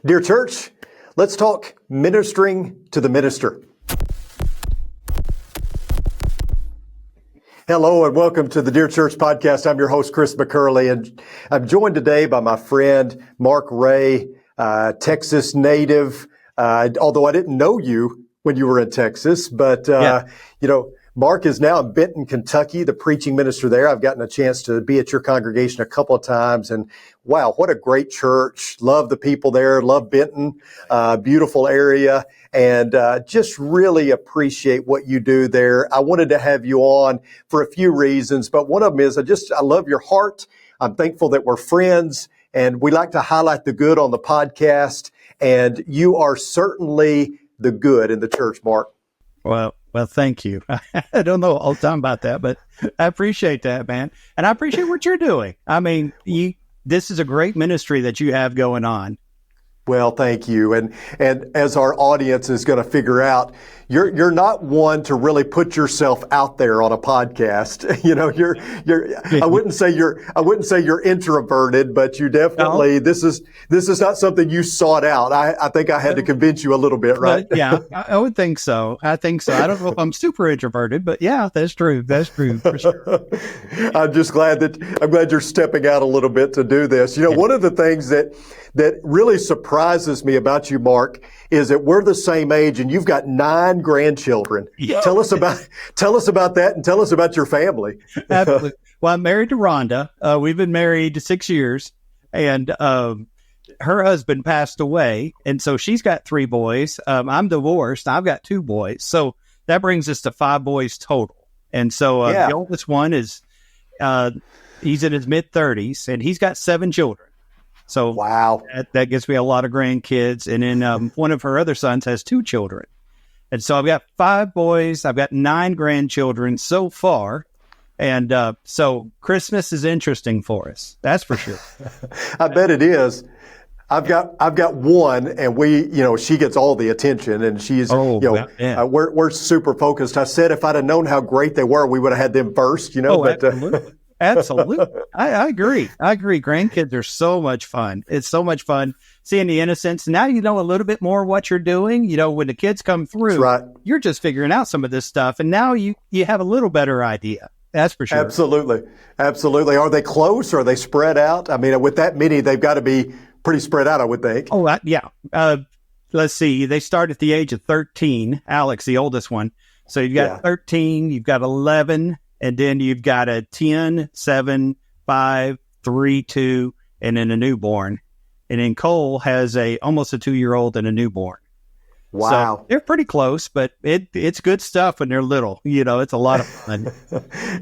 Dear church, let's talk ministering to the minister. Hello and welcome to the Dear Church podcast. I'm your host, Chris McCurley, and I'm joined today by my friend, Mark Ray, Texas native, although I didn't know you when you were in Texas, but, Mark is now in Benton, Kentucky, the preaching minister there. I've gotten a chance to be at your congregation a couple of times, and wow, what a great church. Love the people there. Love Benton, beautiful area, and just really appreciate what you do there. I wanted to have you on for a few reasons, but one of them is I love your heart. I'm thankful that we're friends, and we like to highlight the good on the podcast, and you are certainly the good in the church, Mark. Well, thank you. I don't know all the time about that, but I appreciate that, man. And I appreciate what you're doing. I mean, this is a great ministry that you have going on. Well, thank you. And as our audience is going to figure out, you're not one to really put yourself out there on a podcast. You know, I wouldn't say you're introverted, but you definitely, no. This is not something you sought out. I think I had to convince you a little bit, right? Yeah, I would think so. I don't know if I'm super introverted, but yeah, that's true. That's true for sure. I'm glad you're stepping out a little bit to do this. You know, one of the things that really surprises me about you, Mark, is that we're the same age and you've got 9 grandchildren. Yeah. Tell us about that and tell us about your family. Absolutely. Well, I'm married to Rhonda. We've been married 6 years, and her husband passed away, and so she's got 3 boys. I'm divorced. I've got 2 boys. So that brings us to 5 boys total. And so the oldest one is he's in his mid-30s, and he's got 7 children. So wow, that gives me a lot of grandkids. And then one of her other sons has 2 children. And so I've got 5 boys. I've got 9 grandchildren so far. And so Christmas is interesting for us. That's for sure. I bet it is. I've got one, and she gets all the attention, and she's, we're super focused. I said if I'd have known how great they were, we would have had them first, Absolutely. Absolutely. I agree. Grandkids are so much fun. It's so much fun seeing the innocence. Now you know a little bit more what you're doing. You know, when the kids come through, right, you're just figuring out some of this stuff. And now you have a little better idea. That's for sure. Absolutely. Are they close or are they spread out? I mean, with that many, they've got to be pretty spread out, I would think. Oh, yeah. Let's see. They start at the age of 13. Alex, the oldest one. So you've got 13, you've got 11, and then you've got a 10, 7, 5, 3, 2, and then a newborn. And then Cole has almost a 2-year-old and a newborn. Wow. So they're pretty close, but it's good stuff when they're little. You know, it's a lot of fun.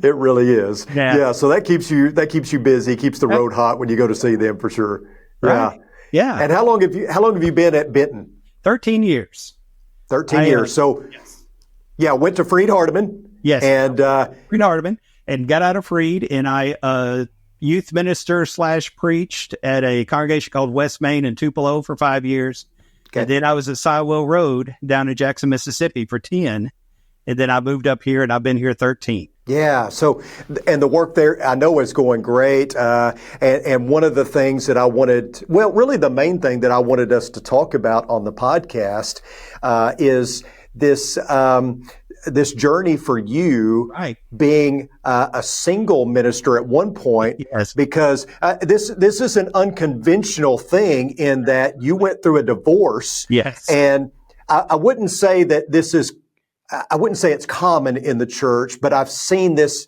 It really is. Yeah. So that keeps you busy, keeps the road hot when you go to see them for sure. Right. Yeah. And how long have you been at Benton? 13 years. 13 years. So went to Freed Hardeman. Yes. And Freed Hardeman, and got out of Freed, and I youth minister / preached at a congregation called West Main in Tupelo for 5 years. Okay. And then I was at Sywell Road down in Jackson, Mississippi for 10. And then I moved up here, and I've been here 13. Yeah. So, and the work there, I know is going great. And one of the things that really the main thing that I wanted us to talk about on the podcast is this journey for you, right, being a single minister at one point, yes, because this is an unconventional thing in that you went through a divorce. Yes. And I wouldn't say it's common in the church, but I've seen this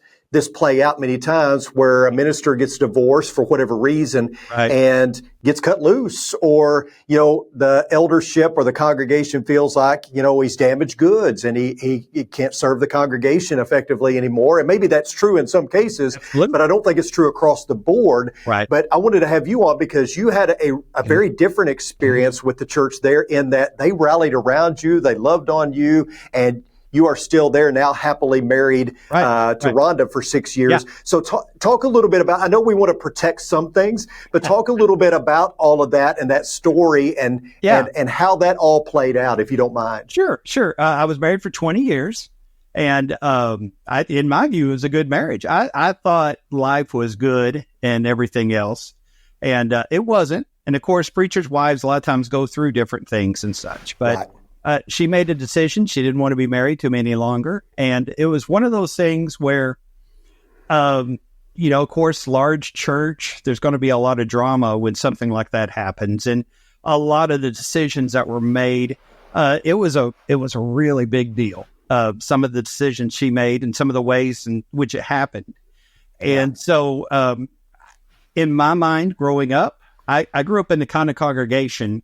play out many times where a minister gets divorced for whatever reason, right, and gets cut loose, or, the eldership or the congregation feels like, he's damaged goods and he can't serve the congregation effectively anymore. And maybe that's true in some cases, absolutely, but I don't think it's true across the board. Right. But I wanted to have you on because you had a very different experience with the church there in that they rallied around you, they loved on you, and you are still there now, happily married to Rhonda for 6 years. Yeah. So talk a little bit about, I know we want to protect some things, but talk a little bit about all of that and that story and how that all played out, if you don't mind. Sure. I was married for 20 years. And in my view, it was a good marriage. I thought life was good and everything else. And it wasn't. And of course, preachers' wives a lot of times go through different things and such. But she made a decision. She didn't want to be married to me any longer. And it was one of those things where, of course, large church, there's going to be a lot of drama when something like that happens. And a lot of the decisions that were made, it was a really big deal. Some of the decisions she made and some of the ways in which it happened. And so in my mind, growing up, I grew up in the kind of congregation,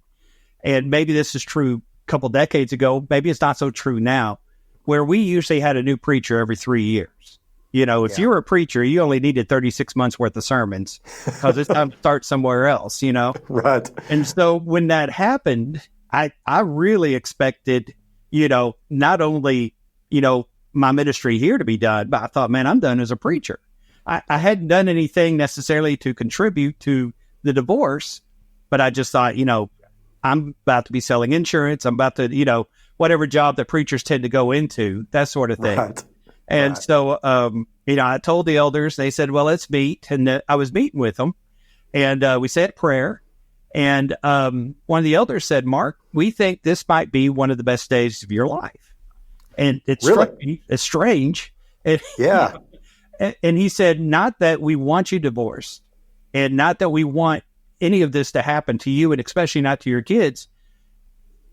and maybe this is true a couple decades ago, maybe it's not so true now, where we usually had a new preacher every 3 years. If you were a preacher, you only needed 36 months worth of sermons because it's time to start somewhere else, Right. And so when that happened, I really expected, not only, my ministry here to be done, but I thought, man, I'm done as a preacher. I hadn't done anything necessarily to contribute to the divorce, but I just thought, I'm about to be selling insurance. I'm about to, whatever job that preachers tend to go into, that sort of thing. Right. And so, I told the elders, they said, well, let's meet. And I was meeting with them, and we said prayer. And one of the elders said, Mark, we think this might be one of the best days of your life. And it's strange. And, yeah. And he said, not that we want you divorced, and not that we want any of this to happen to you, and especially not to your kids.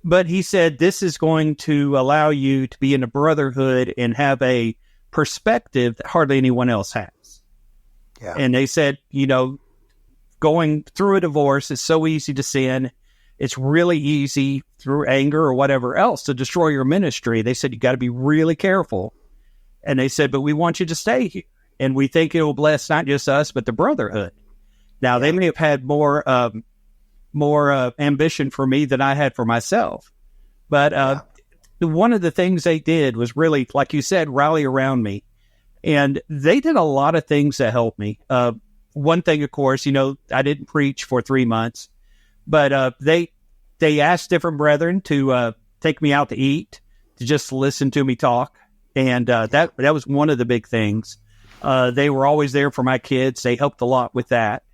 But he said, this is going to allow you to be in a brotherhood and have a perspective that hardly anyone else has. Yeah. And they said, going through a divorce is so easy to sin. It's really easy through anger or whatever else to destroy your ministry. They said, you got to be really careful. And they said, but we want you to stay here. And we think it will bless not just us, but the brotherhood. Now, they may have had more ambition for me than I had for myself. But one of the things they did was really, like you said, rally around me. And they did a lot of things that helped me. One thing, of course, I didn't preach for 3 months, but they asked different brethren to take me out to eat, to just listen to me talk. And that was one of the big things. They were always there for my kids. They helped a lot with that.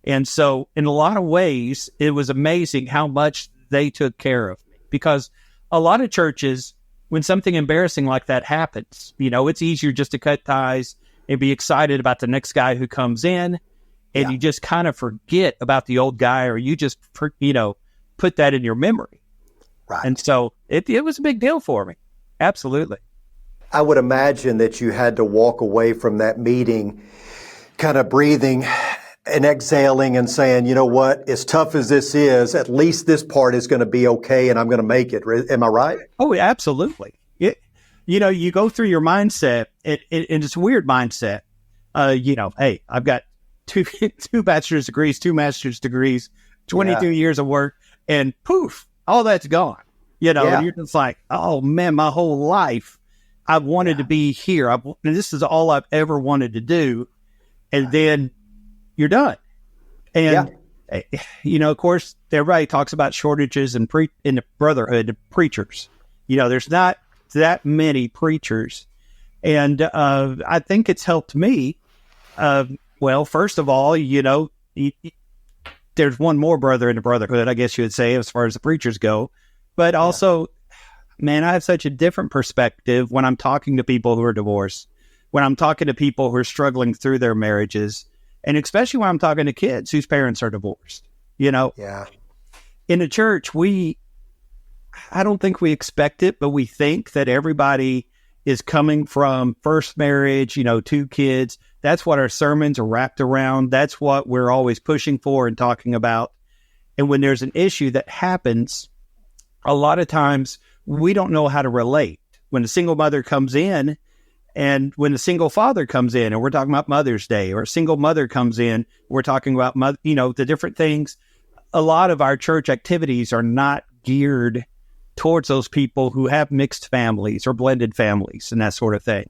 And so in a lot of ways, it was amazing how much they took care of me, because a lot of churches, when something embarrassing like that happens, it's easier just to cut ties and be excited about the next guy who comes in, and you just kind of forget about the old guy, or you just, put that in your memory. Right. And so it was a big deal for me. Absolutely. I would imagine that you had to walk away from that meeting kind of breathing and exhaling and saying, you know what, as tough as this is, at least this part is going to be okay and I'm going to make it. Am I right? Oh, absolutely. You go through your mindset, and it's a weird mindset. Hey, I've got two bachelor's degrees, 2 master's degrees, 22 years of work, and poof, all that's gone. And you're just like, oh man, my whole life I've wanted to be here. And this is all I've ever wanted to do. And then you're done. And, of course, everybody talks about shortages in the brotherhood of preachers. There's not that many preachers. And I think it's helped me. Well, first of all, there's one more brother in the brotherhood, I guess you would say, as far as the preachers go. But also, man, I have such a different perspective when I'm talking to people who are divorced, when I'm talking to people who are struggling through their marriages, and especially when I'm talking to kids whose parents are divorced. Yeah. In the church, I don't think we expect it, but we think that everybody is coming from first marriage, 2 kids. That's what our sermons are wrapped around. That's what we're always pushing for and talking about. And when there's an issue that happens, a lot of times we don't know how to relate. When a single mother comes in, and when a single father comes in, and we're talking about Mother's Day, or a single mother comes in, we're talking about, the different things. A lot of our church activities are not geared towards those people who have mixed families or blended families and that sort of thing.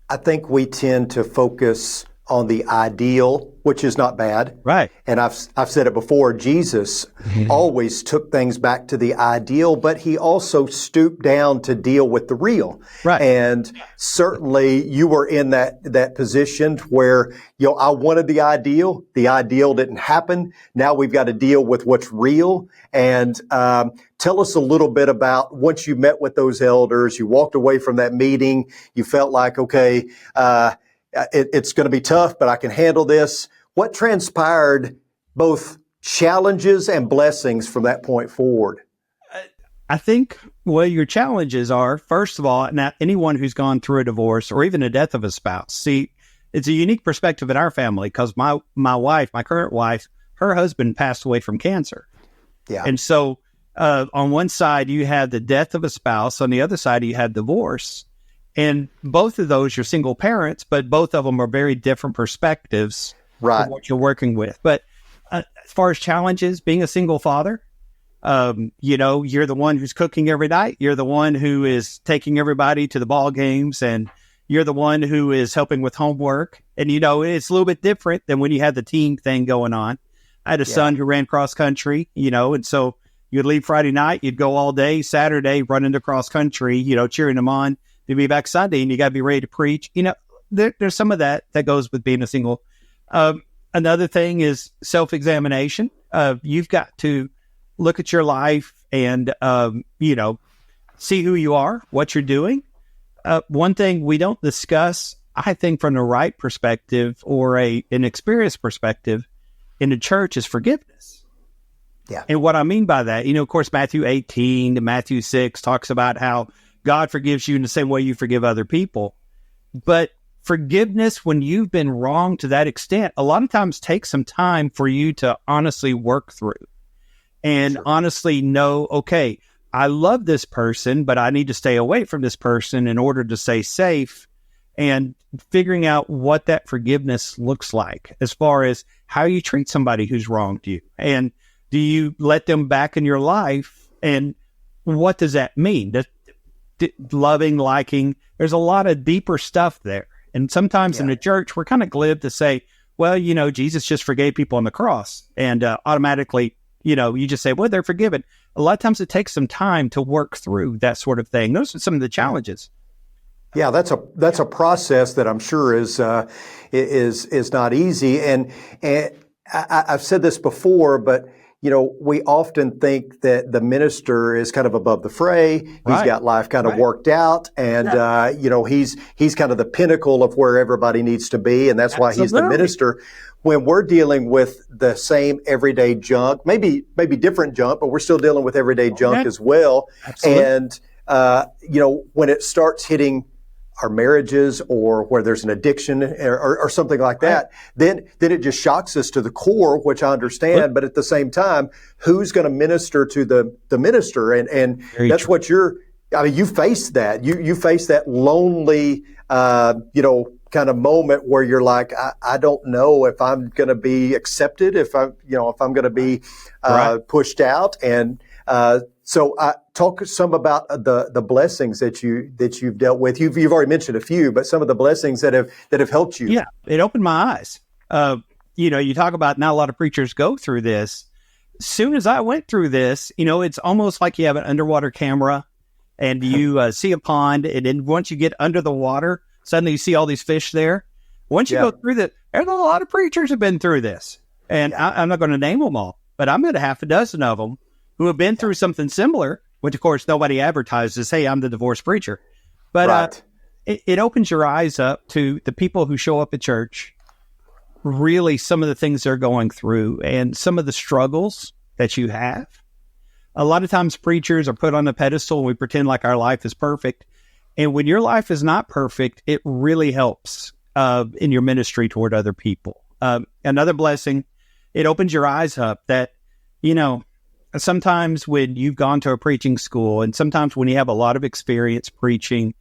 I think we tend to focus on the ideal, which is not bad. Right. And I've said it before, Jesus always took things back to the ideal, but he also stooped down to deal with the real. Right. And certainly you were in that position where, I wanted the ideal. The ideal didn't happen. Now we've got to deal with what's real. And tell us a little bit about once you met with those elders, you walked away from that meeting, you felt like, okay, it's going to be tough, but I can handle this. What transpired, both challenges and blessings from that point forward? I think what your challenges are, first of all, not anyone who's gone through a divorce or even a death of a spouse. See, it's a unique perspective in our family because my wife, my current wife, her husband passed away from cancer. Yeah. And so on one side, you had the death of a spouse. On the other side, you had divorce. And both of those, you're single parents, but both of them are very different perspectives of what you're working with. But as far as challenges, being a single father, you're the one who's cooking every night. You're the one who is taking everybody to the ball games, and you're the one who is helping with homework. And, it's a little bit different than when you had the team thing going on. I had a son who ran cross country, and so you'd leave Friday night, you'd go all day, Saturday, running to cross country, cheering them on. You'll be back Sunday and you got to be ready to preach. There's some of that goes with being a single. Another thing is self-examination. You've got to look at your life and, see who you are, what you're doing. One thing we don't discuss, I think from the right perspective or an experienced perspective in the church is forgiveness. Yeah. And what I mean by that, of course, Matthew 18 to Matthew 6 talks about how God forgives you in the same way you forgive other people. But forgiveness, when you've been wrong to that extent, a lot of times takes some time for you to honestly work through and honestly know, okay, I love this person, but I need to stay away from this person in order to stay safe, and figuring out what that forgiveness looks like as far as how you treat somebody who's wronged you. And do you let them back in your life? And what does that mean? Loving, liking, there's a lot of deeper stuff there. And sometimes in the church, we're kind of glib to say, well, Jesus just forgave people on the cross. And automatically, you just say, well, they're forgiven. A lot of times it takes some time to work through that sort of thing. Those are some of the challenges. Yeah, that's a process that I'm sure is not easy. And I've said this before, but we often think that the minister is kind of above the fray. He's got life kind of worked out, and he's kind of the pinnacle of where everybody needs to be, and that's why he's the minister. When we're dealing with the same everyday junk, maybe different junk, but we're still dealing with everyday junk as well. Absolutely. And when it starts hitting our marriages or where there's an addiction or something like that, then it just shocks us to the core, which I understand. But at the same time, who's going to minister to the minister? And that's what you face that. You face that lonely, kind of moment where you're like, I don't know if I'm going to be accepted, if I'm going to be pushed out. And so talk some about the blessings that you've dealt with. You've already mentioned a few, but some of the blessings that have helped you. Yeah, it opened my eyes. You talk about not a lot of preachers go through this. As soon as I went through this, it's almost like you have an underwater camera and you see a pond, and then once you get under the water, suddenly you see all these fish there. Once you go through that, there's a lot of preachers have been through this, and I'm not going to name them all, but I'm at a half a dozen of them who have been through something similar, which of course nobody advertises, hey, I'm the divorced preacher. But it opens your eyes up to the people who show up at church, really some of the things they're going through and some of the struggles that you have. A lot of times preachers are put on a pedestal and we pretend like our life is perfect. And when your life is not perfect, it really helps in your ministry toward other people. Another blessing, it opens your eyes up that, sometimes when you've gone to a preaching school and sometimes when you have a lot of experience preaching,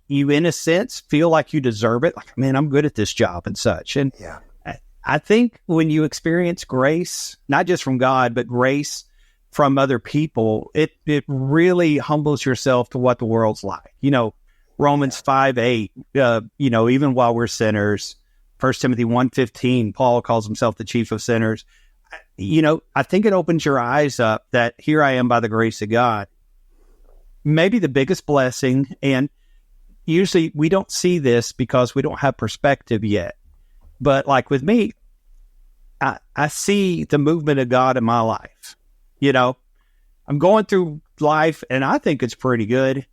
you, in a sense, feel like you deserve it. Like, man, I'm good at this job and such. And I think when you experience grace, not just from God, but grace from other people, it really humbles yourself to what the world's like. Romans 5:8, even while we're sinners, 1 Timothy 1:15, Paul calls himself the chief of sinners. I think it opens your eyes up that here I am by the grace of God. Maybe the biggest blessing, and usually we don't see this because we don't have perspective yet. But like with me, I see the movement of God in my life. I'm going through life and I think it's pretty good.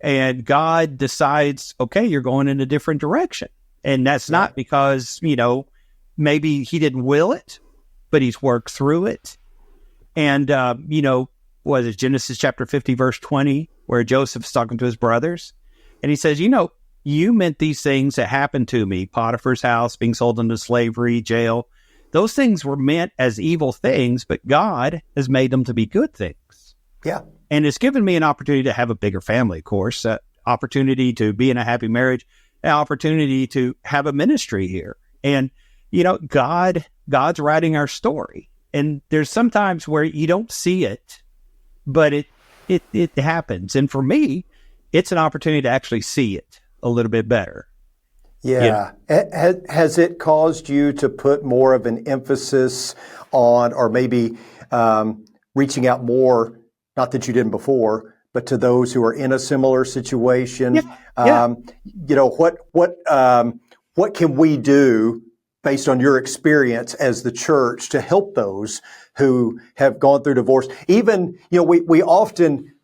And God decides, okay, you're going in a different direction. And that's not because, maybe he didn't will it, but he's worked through it. And, was it Genesis chapter 50, verse 20, where Joseph's talking to his brothers? And he says, you meant these things that happened to me, Potiphar's house, being sold into slavery, jail. Those things were meant as evil things, but God has made them to be good things. Yeah. And it's given me an opportunity to have a bigger family, of course, opportunity to be in a happy marriage, an opportunity to have a ministry here. And, God's writing our story. And there's sometimes where you don't see it, but it happens. And for me, it's an opportunity to actually see it a little bit better. Yeah. Has it caused you to put more of an emphasis on, or maybe reaching out more, not that you didn't before, but to those who are in a similar situation? Yeah. What can we do based on your experience as the church to help those who have gone through divorce? Even, we often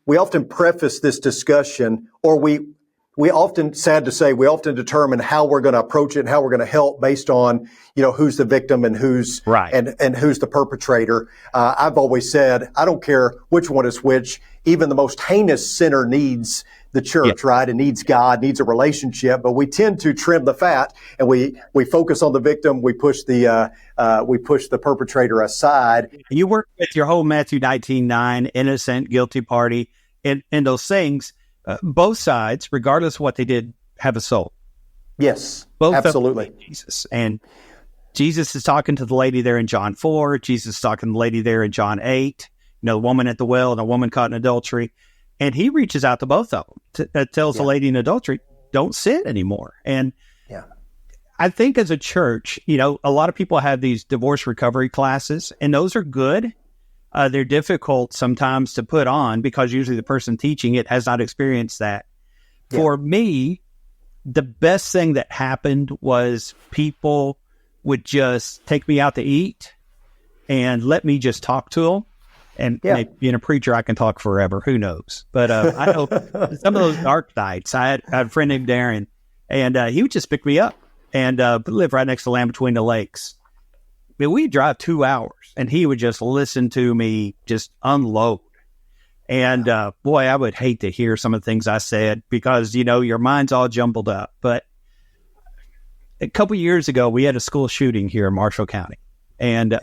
preface this discussion, or we often, sad to say, we often determine how we're going to approach it and how we're going to help based on, who's the victim and who's right. and who's the perpetrator. I've always said, I don't care which one is which. Even the most heinous sinner needs the church, right? And needs God, needs a relationship. But we tend to trim the fat, and we focus on the victim. We push the perpetrator aside. You work with your whole Matthew 19:9, innocent, guilty party, and those things. Both sides, regardless of what they did, have a soul. Yes, both absolutely. Jesus. And Jesus is talking to the lady there in John 4. Jesus is talking to the lady there in John 8. The woman at the well and the woman caught in adultery. And he reaches out to both of them. Tells the lady in adultery, don't sin anymore. And I think as a church, a lot of people have these divorce recovery classes, and those are good. They're difficult sometimes to put on because usually the person teaching it has not experienced that. Yeah. For me, the best thing that happened was people would just take me out to eat and let me just talk to them. And maybe being a preacher, I can talk forever. Who knows? But I know some of those dark nights, I had a friend named Darren, and he would just pick me up and live right next to Land Between the Lakes. I mean, we'd drive 2 hours, and he would just listen to me just unload. And boy, I would hate to hear some of the things I said because, your mind's all jumbled up. But a couple years ago, we had a school shooting here in Marshall County. And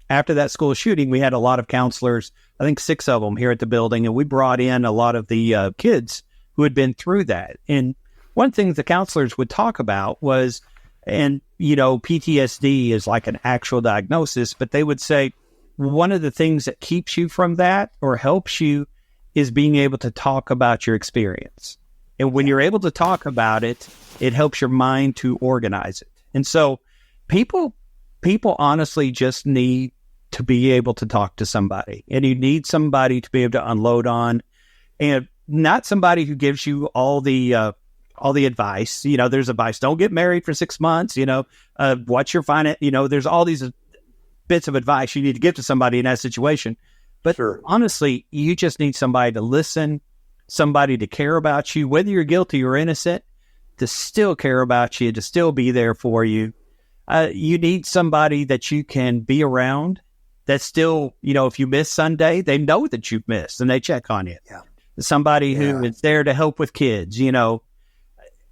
after that school shooting, we had a lot of counselors, I think 6 of them here at the building, and we brought in a lot of the kids who had been through that. And one thing the counselors would talk about was, and, PTSD is like an actual diagnosis, but they would say one of the things that keeps you from that or helps you is being able to talk about your experience. And when you're able to talk about it, it helps your mind to organize it. And so people honestly just need to be able to talk to somebody, and you need somebody to be able to unload on, and not somebody who gives you all the advice. There's advice. Don't get married for 6 months. What's your finance? There's all these bits of advice you need to give to somebody in that situation. But honestly, you just need somebody to listen, somebody to care about you, whether you're guilty or innocent, to still care about you, to still be there for you. You need somebody that you can be around that still, if you miss Sunday, they know that you've missed and they check on you. Yeah. Somebody who is there to help with kids,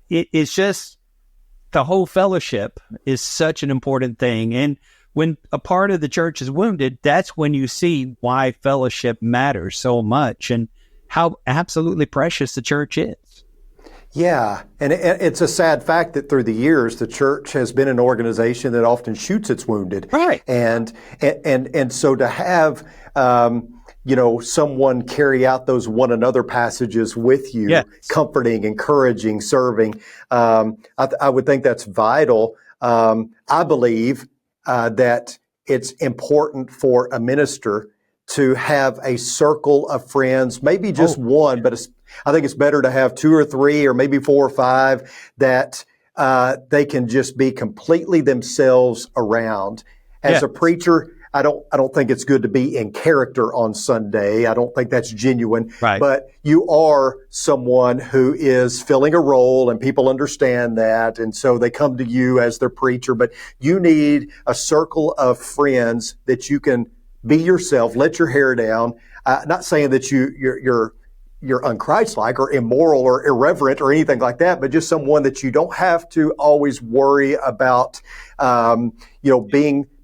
it's just the whole fellowship is such an important thing. And when a part of the church is wounded, that's when you see why fellowship matters so much and how absolutely precious the church is. Yeah, and it's a sad fact that through the years, the church has been an organization that often shoots its wounded. Right. And so to have, someone carry out those one another passages with you, Yes. comforting, encouraging, serving. I would think that's vital. I believe that it's important for a minister to have a circle of friends, maybe just one, but I think it's better to have 2 or 3 or maybe 4 or 5 that they can just be completely themselves around. As a preacher, I don't think it's good to be in character on Sunday. I don't think that's genuine. Right. But you are someone who is filling a role, and people understand that, and so they come to you as their preacher. But you need a circle of friends that you can be yourself, let your hair down. Not saying that you're unchristlike or immoral or irreverent or anything like that, but just someone that you don't have to always worry about,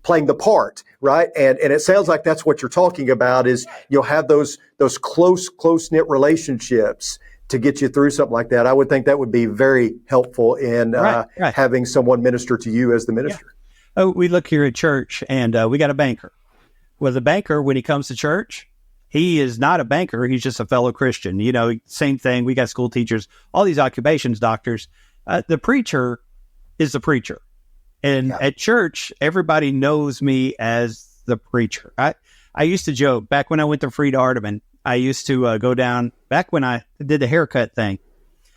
playing the part, right? And it sounds like that's what you're talking about is you'll have those close-knit relationships to get you through something like that. I would think that would be very helpful in having someone minister to you as the minister. Yeah. Oh, we look here at church, and we got a banker. Well, the banker, when he comes to church, he is not a banker. He's just a fellow Christian. Same thing. We got school teachers, all these occupations, doctors. The preacher is the preacher. And at church, everybody knows me as the preacher. I used to joke back when I went to Frieda Ardeman. I used to go down back when I did the haircut thing.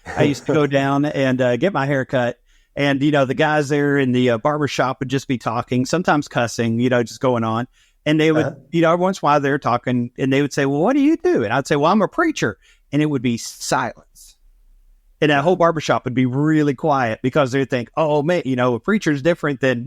I used to go down and get my haircut. And, the guys there in the barber shop would just be talking, sometimes cussing, just going on. And they would, every once in a while they're talking and they would say, well, what do you do? And I'd say, well, I'm a preacher. And it would be silence. And that whole barbershop would be really quiet because they'd think, oh, man, a preacher's different than,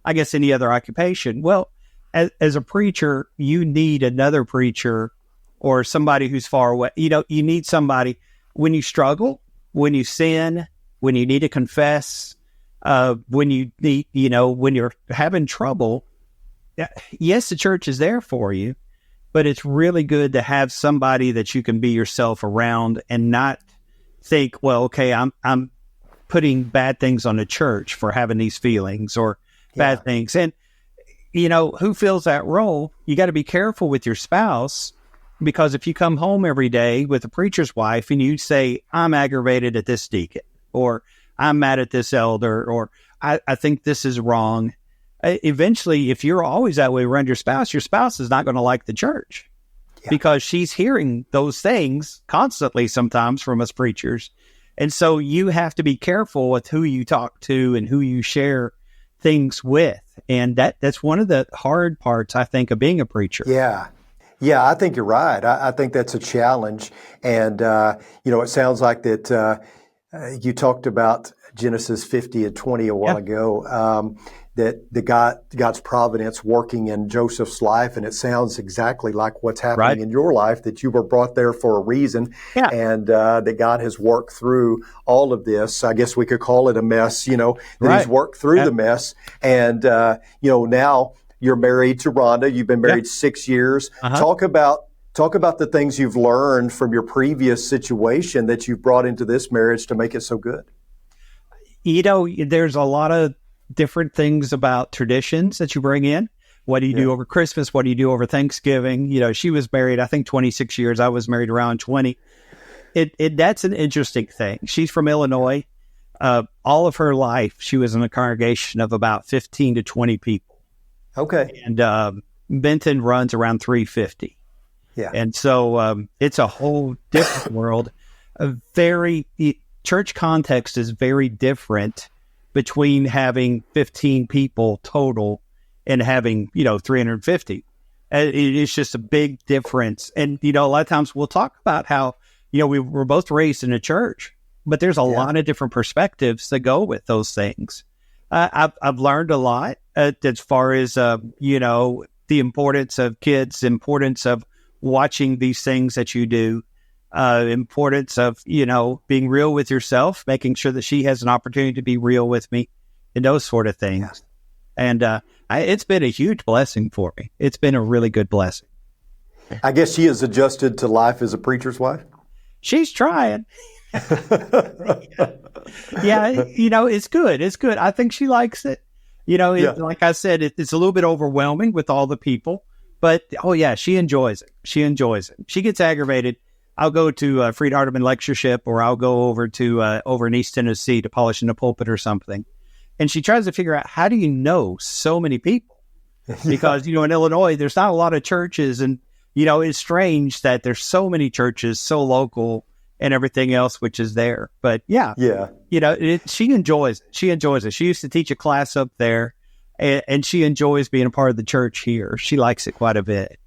I guess any other occupation. Well, as a preacher, you need another preacher or somebody who's far away. You need somebody when you struggle, when you sin, when you need to confess, when you need, when you're having trouble. Yes, the church is there for you, but it's really good to have somebody that you can be yourself around and not think, well, okay, I'm putting bad things on the church for having these feelings or bad things. And, who fills that role? You got to be careful with your spouse, because if you come home every day with a preacher's wife and you say, I'm aggravated at this deacon, or I'm mad at this elder, or I think this is wrong. Eventually, if you're always that way around your spouse is not going to like the church because she's hearing those things constantly sometimes from us preachers. And so you have to be careful with who you talk to and who you share things with. And that's one of the hard parts, I think, of being a preacher. Yeah, I think you're right. I think that's a challenge. And, it sounds like that you talked about Genesis 50 and 20 a while ago. That God's providence working in Joseph's life, and it sounds exactly like what's happening in your life, that you were brought there for a reason, and that God has worked through all of this. I guess we could call it a mess, that He's worked through the mess, and now you're married to Rhonda. You've been married 6 years. Talk about the things you've learned from your previous situation that you've brought into this marriage to make it so good. There's a lot of different things about traditions that you bring in. What do you do over Christmas? What do you do over Thanksgiving? She was married, I think 26 years. I was married around 20. That's an interesting thing. She's from Illinois. All of her life, she was in a congregation of about 15 to 20 people. Okay. And Benton runs around 350. Yeah. And so it's a whole different world. Church context is very different between having 15 people total and having, 350. It's just a big difference. And, a lot of times we'll talk about how, we were both raised in a church, but there's a lot of different perspectives that go with those things. I've learned a lot as far as, the importance of kids, importance of watching these things that you do. Importance of, being real with yourself, making sure that she has an opportunity to be real with me and those sort of things. And it's been a huge blessing for me. It's been a really good blessing. I guess she has adjusted to life as a preacher's wife. She's trying. It's good. It's good. I think she likes it. Like I said, it's a little bit overwhelming with all the people. But, oh, yeah, she enjoys it. She enjoys it. She gets aggravated. I'll go to Fried Hardeman lectureship, or I'll go over to over in East Tennessee to polish in the pulpit or something. And she tries to figure out, how do you know so many people? Because, in Illinois, there's not a lot of churches. And, it's strange that there's so many churches, so local and everything else, which is there. But, yeah. She enjoys it. She enjoys it. She used to teach a class up there. And she enjoys being a part of the church here. She likes it quite a bit.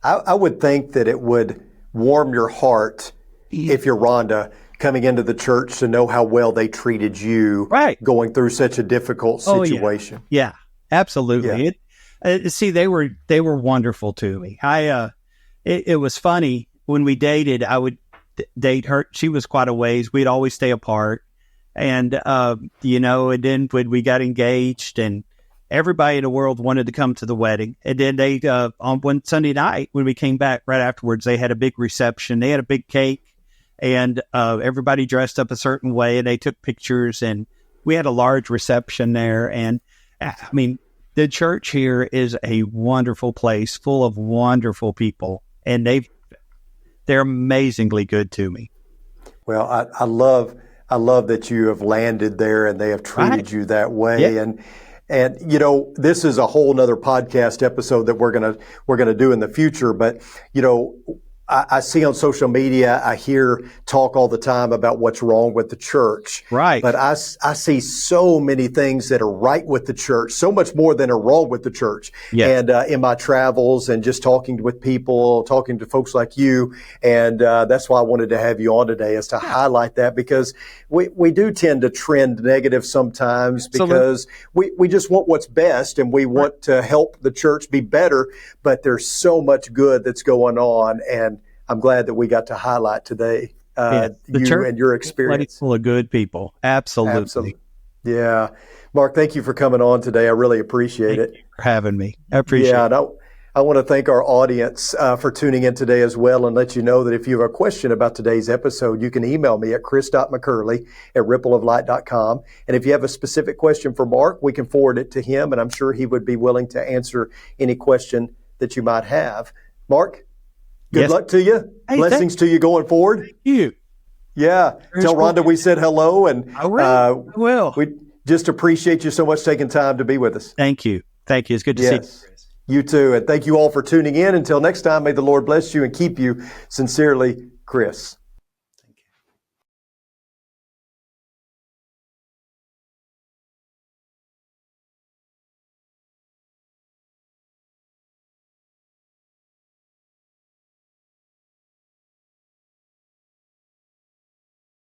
I would think that it would warm your heart if you're Rhonda coming into the church to know how well they treated you going through such a difficult situation. Yeah, absolutely. Yeah. See, they were wonderful to me. It was funny when we dated. I would date her. She was quite a ways. We'd always stay apart. And, and then when we got engaged, and everybody in the world wanted to come to the wedding. And then they, on one Sunday night, when we came back right afterwards, they had a big reception. They had a big cake, and everybody dressed up a certain way, and they took pictures, and we had a large reception there. And I mean, the church here is a wonderful place full of wonderful people, and they're amazingly good to me. Well, I love that you have landed there and they have treated you that way. Yeah. And this is a whole nother podcast episode that we're gonna do in the future. But I see on social media, I hear talk all the time about what's wrong with the church. Right. But I see so many things that are right with the church, so much more than are wrong with the church. Yes. And in my travels and just talking with people, talking to folks like you, and that's why I wanted to have you on today, is to highlight that, because we do tend to trend negative sometimes. Absolutely. Because we just want what's best, and we want to help the church be better, but there's so much good that's going on. And I'm glad that we got to highlight today you and your experience. Full of good people. Absolutely. Absolutely. Yeah. Mark, thank you for coming on today. I really appreciate it. Thank you for having me. I appreciate it. And I want to thank our audience for tuning in today as well, and let you know that if you have a question about today's episode, you can email me at chris.mccurley@rippleoflight.com. And if you have a specific question for Mark, we can forward it to him, and I'm sure he would be willing to answer any question that you might have. Mark, good luck to you. Hey, blessings to you going forward. Thank you. Yeah. Tell Rhonda we said hello, and I will. We just appreciate you so much taking time to be with us. Thank you. Thank you. It's good to see you. You too. And thank you all for tuning in. Until next time, may the Lord bless you and keep you. Sincerely, Chris.